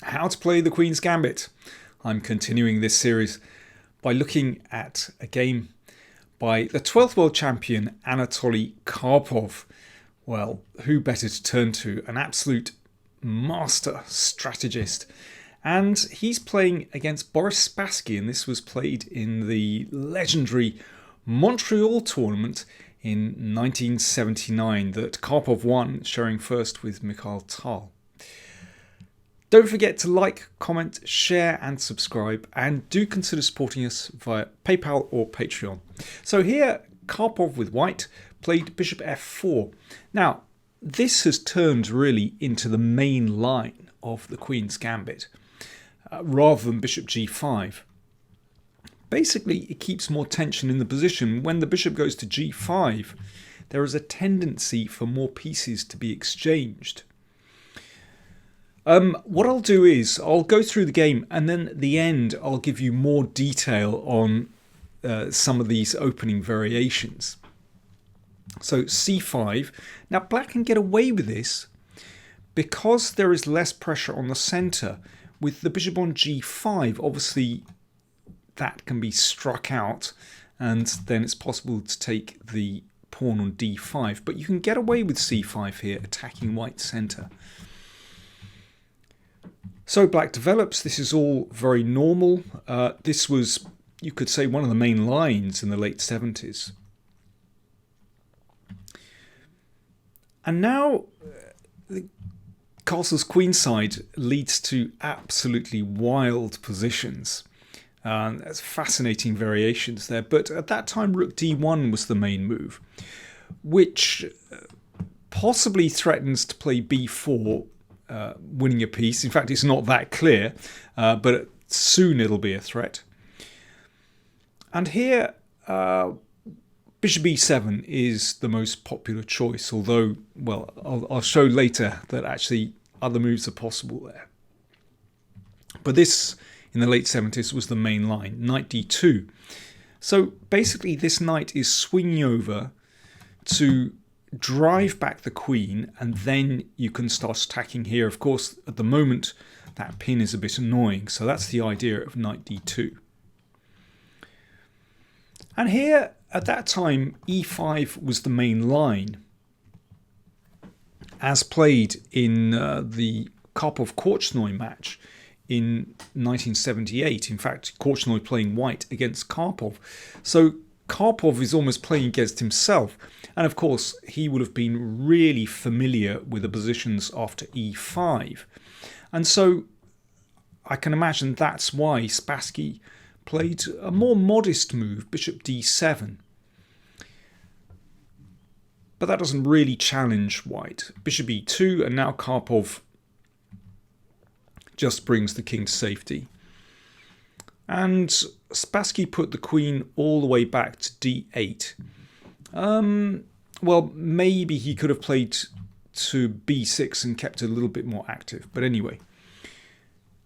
how to play the Queen's Gambit. I'm continuing this series by looking at a game by the 12th world champion Anatoly Karpov. Well, who better to turn to? An absolute master strategist. And he's playing against Boris Spassky, and this was played in the legendary Montreal tournament in 1979 that Karpov won, sharing first with Mikhail Tal. Don't forget to like, comment, share and subscribe, and do consider supporting us via PayPal or Patreon. So here, Karpov with white played bishop f4. Now, this has turned really into the main line of the Queen's Gambit, rather than bishop g5. Basically, it keeps more tension in the position. When the bishop goes to g5, there is a tendency for more pieces to be exchanged. What I'll do is I'll go through the game, and then at the end I'll give you more detail on some of these opening variations. So c5. Now black can get away with this because there is less pressure on the centre. With the bishop on g5, obviously that can be struck out, and then it's possible to take the pawn on d5. But you can get away with c5 here, attacking white's centre. So black develops. This is all very normal. This was, you could say, one of the main lines in the late 70s. And now the castle's queenside leads to absolutely wild positions. There's fascinating variations there. But at that time, rook d1 was the main move, which possibly threatens to play b4, winning a piece. In fact, it's not that clear, but soon it'll be a threat. And here, bishop b7 is the most popular choice, although, well, I'll show later that actually other moves are possible there. But this, in the late 70s, was the main line, knight d2. So basically this knight is swinging over to drive back the queen, and then you can start attacking here. Of course, at the moment, that pin is a bit annoying, so that's the idea of knight d2. And here, at that time, e5 was the main line, as played in the Karpov-Korchnoi match in 1978. In fact, Korchnoi playing white against Karpov. So Karpov is almost playing against himself. And of course, he would have been really familiar with the positions after e5. And so I can imagine that's why Spassky played a more modest move, bishop d7. But that doesn't really challenge white. Bishop e2, and now Karpov just brings the king to safety. And Spassky put the queen all the way back to d8. Well, maybe he could have played to b6 and kept it a little bit more active. But anyway,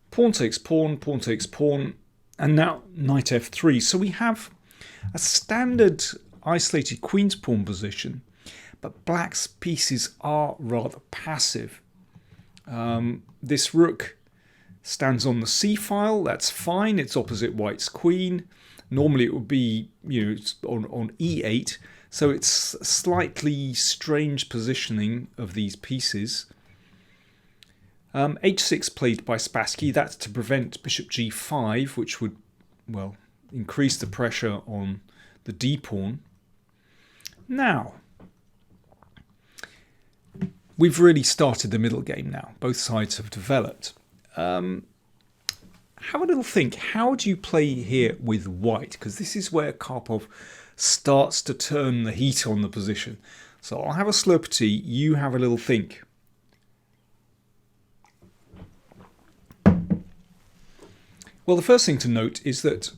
pawn takes pawn, pawn takes pawn, and now knight f3. So we have a standard isolated queen's pawn position, but black's pieces are rather passive. This rook stands on the c-file. That's fine. It's opposite white's queen. Normally it would be, on e8. So it's a slightly strange positioning of these pieces. h6 played by Spassky. That's to prevent bishop g5, which would, well, increase the pressure on the d-pawn. Now, we've really started the middle game now. Both sides have developed. Have a little think. How do you play here with white? Because this is where Karpov starts to turn the heat on the position. So I'll have a slurp of tea. You have a little think. Well, the first thing to note is that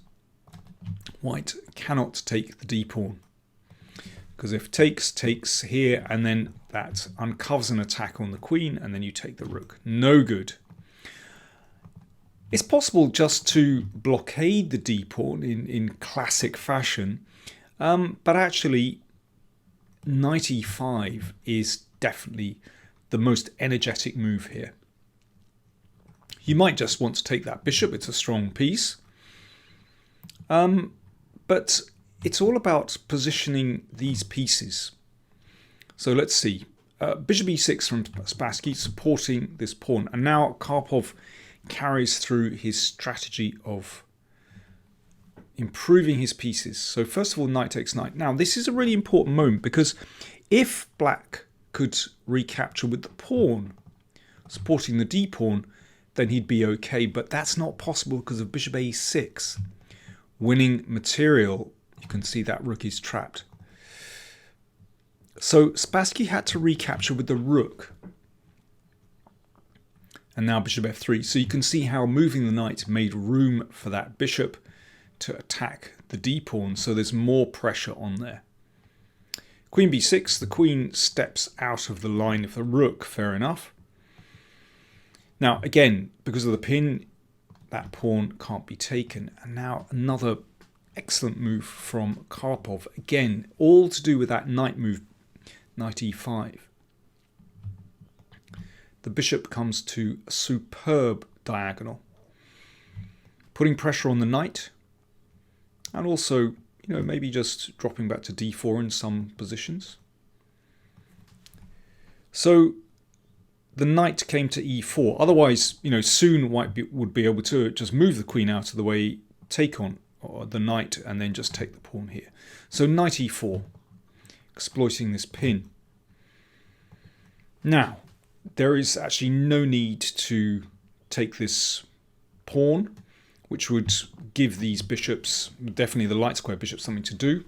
white cannot take the d-pawn. Because if takes here, and then that uncovers an attack on the queen, and then you take the rook. No good. It's possible just to blockade the d-pawn in classic fashion, but actually knight e5 is definitely the most energetic move here. You might just want to take that bishop. It's a strong piece. But it's all about positioning these pieces. So let's see. Bishop e6 from Spassky supporting this pawn. And now Karpov carries through his strategy of improving his pieces. So first of all, knight takes knight. Now this is a really important moment, because if black could recapture with the pawn supporting the d pawn, then he'd be okay. But that's not possible because of bishop a6 winning material. You can see that rook is trapped. So Spassky had to recapture with the rook. And now bishop f3. So you can see how moving the knight made room for that bishop to attack the d pawn. So there's more pressure on there. Queen b6. The queen steps out of the line of the rook. Fair enough. Now again, because of the pin, that pawn can't be taken. And now another excellent move from Karpov. Again, all to do with that knight move, knight e5. The bishop comes to a superb diagonal, putting pressure on the knight, and also, maybe just dropping back to d4 in some positions. So the knight came to e4. Otherwise, soon white would be able to just move the queen out of the way, take on the knight, and then just take the pawn here. So knight e4, exploiting this pin. Now, there is actually no need to take this pawn, which would give these bishops, definitely the light square bishops, something to do.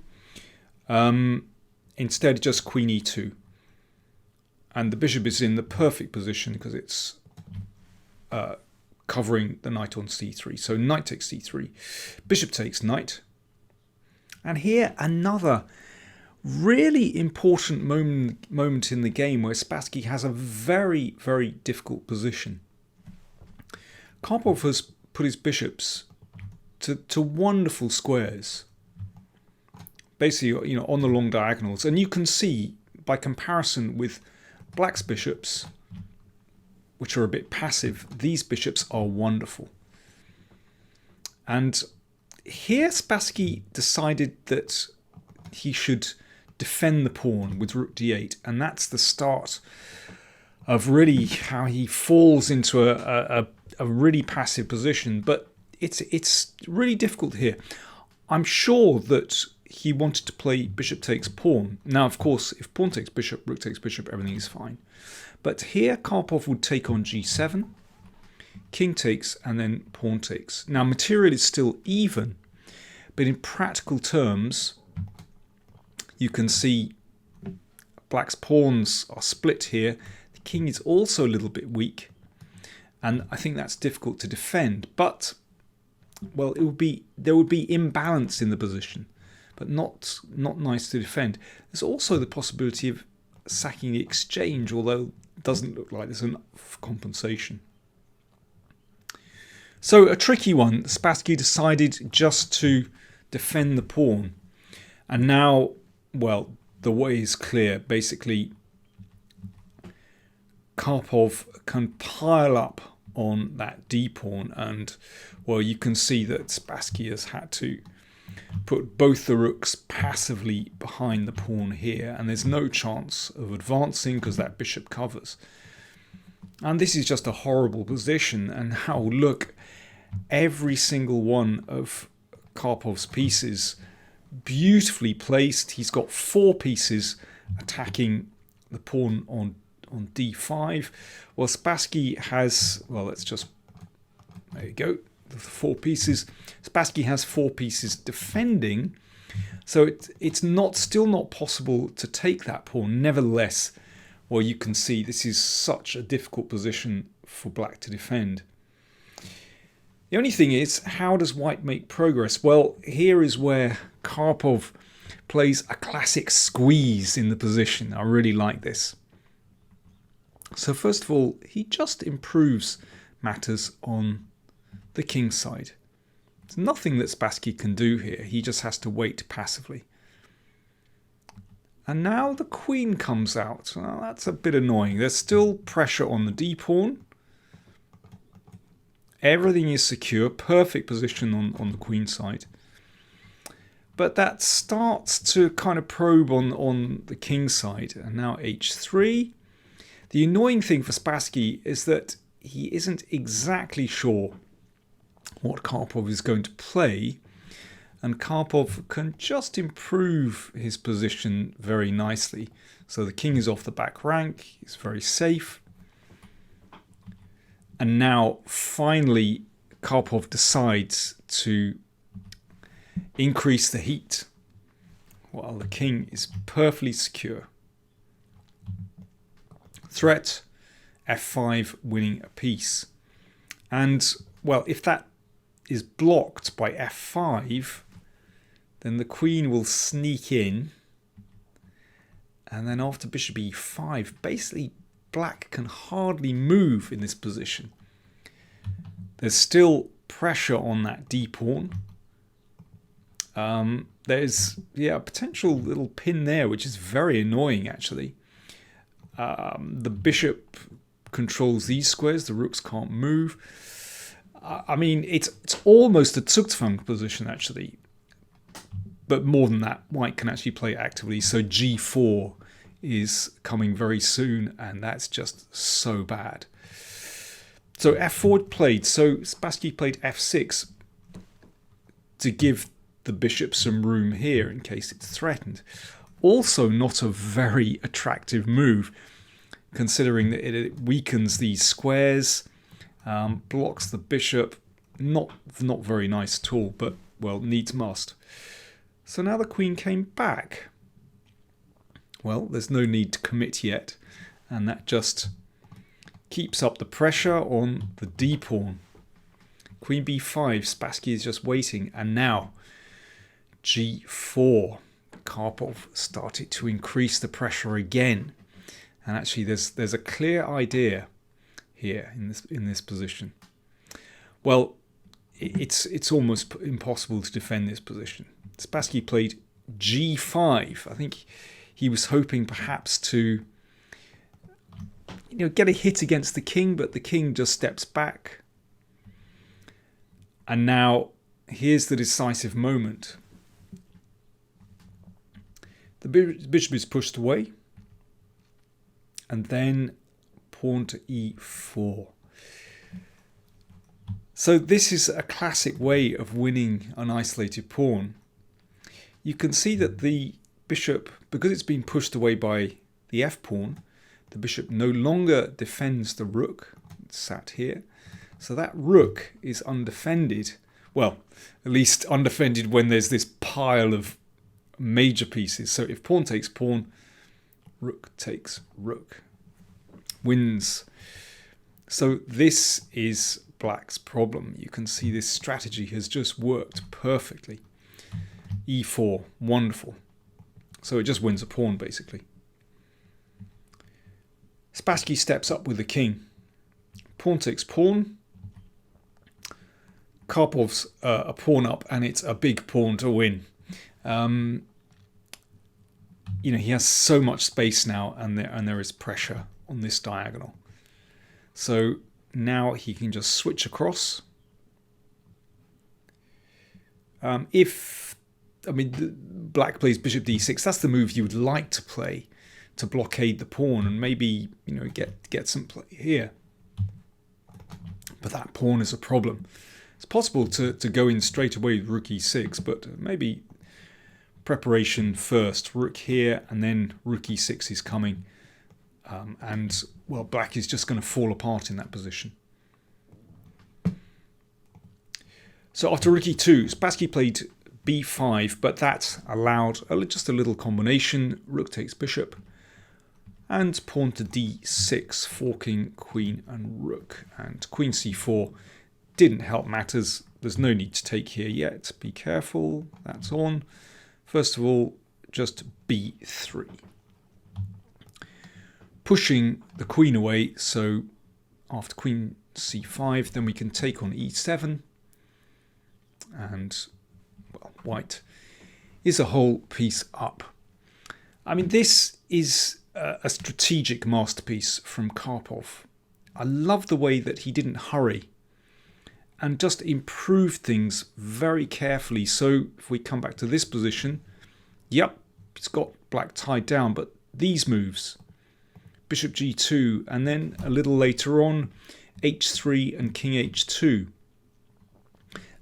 Instead, just queen e2. And the bishop is in the perfect position because it's covering the knight on c3. So knight takes c3, bishop takes knight. And here another really important moment in the game where Spassky has a very, very difficult position. Karpov has put his bishops to wonderful squares, basically on the long diagonals. And you can see by comparison with black's bishops, which are a bit passive, these bishops are wonderful. And here Spassky decided that he should defend the pawn with rook d8, and that's the start of really how he falls into a really passive position. But it's really difficult here. I'm sure that he wanted to play bishop takes pawn. Now, of course, if pawn takes bishop, rook takes bishop, everything is fine. But here Karpov would take on g7, king takes, and then pawn takes. Now, material is still even, but in practical terms, you can see black's pawns are split here. The king is also a little bit weak, and I think that's difficult to defend. But, well, there would be imbalance in the position, but not nice to defend. There's also the possibility of sacking the exchange, although it doesn't look like there's enough compensation. So a tricky one. Spassky decided just to defend the pawn. And now, well, the way is clear. Basically, Karpov can pile up on that d pawn, and, well, you can see that Spassky has had to put both the rooks passively behind the pawn here, and there's no chance of advancing because that bishop covers. And this is just a horrible position. And now look, every single one of Karpov's pieces beautifully placed. He's got 4 pieces attacking the pawn on d5. Well, Spassky has, well, let's just, there you go, the 4 pieces. Spassky has 4 pieces defending, so it's still not possible to take that pawn. Nevertheless, well, you can see this is such a difficult position for black to defend. The only thing is, how does white make progress? Well, here is where Karpov plays a classic squeeze in the position. I really like this. So first of all, he just improves matters on the king side. There's nothing that Spassky can do here. He just has to wait passively. And now the queen comes out. Well, that's a bit annoying. There's still pressure on the d pawn. Everything is secure, perfect position on the queen side. But that starts to kind of probe on the king side. And now h3. The annoying thing for Spassky is that he isn't exactly sure what Karpov is going to play. And Karpov can just improve his position very nicely. So the king is off the back rank. He's very safe. And now, finally, Karpov decides to increase the heat while the king is perfectly secure. Threat, f5, winning a piece. And, well, if that is blocked by f5, then the queen will sneak in. And then after bishop e5, basically black can hardly move in this position. There's still pressure on that d pawn. There's a potential little pin there, which is very annoying actually. The bishop controls these squares. The rooks can't move. I mean, it's almost a Zugzwang position actually. But more than that, white can actually play actively. So g4 is coming very soon, and that's just so bad. So f4 played. So Spassky played f6 to give the bishop some room here in case it's threatened. Also not a very attractive move, considering that it weakens these squares, blocks the bishop. Not very nice at all, but, well, needs must. So now the queen came back. Well, there's no need to commit yet, and that just keeps up the pressure on the d pawn. Queen b5, Spassky is just waiting, and now g4. Karpov started to increase the pressure again, and actually there's a clear idea here in this position. Well, it's almost impossible to defend this position. Spassky played g5. I think he was hoping perhaps to get a hit against the king, but the king just steps back. And now here's the decisive moment. The bishop is pushed away, and then pawn to e4. So this is a classic way of winning an isolated pawn. You can see that the bishop, because it's been pushed away by the f-pawn, the bishop no longer defends the rook. It's sat here. So that rook is undefended. Well, at least undefended when there's this pile of major pieces. So if pawn takes pawn, rook takes rook. Wins. So this is black's problem. You can see this strategy has just worked perfectly. e4, wonderful. So it just wins a pawn basically. Spassky steps up with the king. Pawn takes pawn. Karpov's a pawn up, and it's a big pawn to win. He has so much space now, and there is pressure on this diagonal. So now he can just switch across. Black plays bishop d6, that's the move you would like to play to blockade the pawn and maybe get some play here. But that pawn is a problem. It's possible to go in straight away with rook e6, but maybe preparation first. Rook here, and then rook e6 is coming. And, well, black is just going to fall apart in that position. So after rook e2, Spassky played b5, but that allowed just a little combination. Rook takes bishop, and pawn to d6, forking queen and rook. And queen c4 didn't help matters. There's no need to take here yet. Be careful, that's on. First of all, just b3. Pushing the queen away, so after queen c5, then we can take on e7. And, well, white is a whole piece up. I mean, this is a strategic masterpiece from Karpov. I love the way that he didn't hurry. and just improved things very carefully. So if we come back to this position, yep, it's got black tied down, but these moves, bishop g2, and then a little later on, h3 and king h2.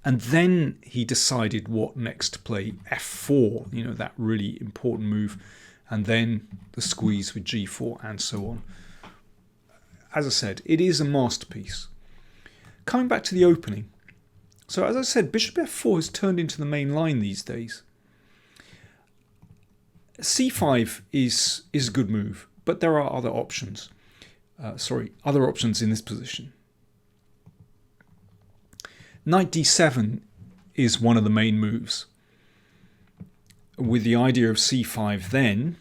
And then he decided what next to play, f4, you know, that really important move, and then the squeeze with g4 and so on. As I said, it is a masterpiece. Coming back to the opening. So as I said, bishop f4 has turned into the main line these days. c5 is a good move, but there are other options. Other options in this position. Knight d7 is one of the main moves, with the idea of c5 then,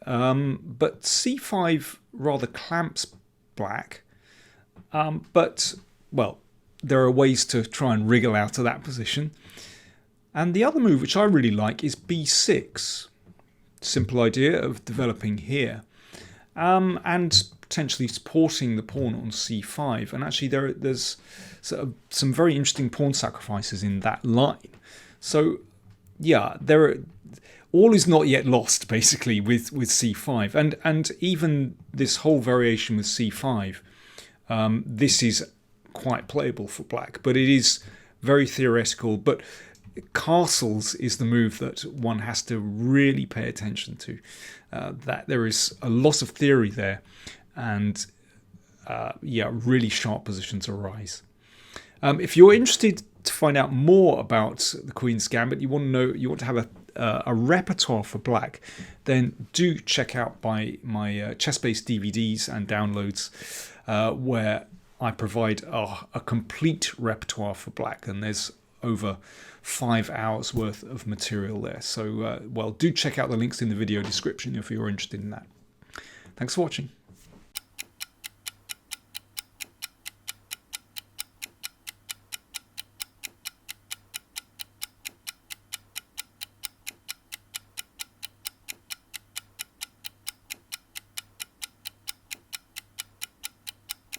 but c5 rather clamps black, but, well, there are ways to try and wriggle out of that position. And the other move, which I really like, is b6. Simple idea of developing here, and potentially supporting the pawn on c5. And actually there's sort of some very interesting pawn sacrifices in that line. So yeah, all is not yet lost basically with c5, and even this whole variation with c5. This is quite playable for black, but it is very theoretical. But castles is the move that one has to really pay attention to. That there is a lot of theory there, and yeah, really sharp positions arise. If you're interested to find out more about the Queen's Gambit, you want to have a repertoire for black, then do check out my chess-based DVDs and downloads, where I provide a complete repertoire for black, and there's over 5 hours worth of material there. So, well, do check out the links in the video description if you're interested in that. Thanks for watching.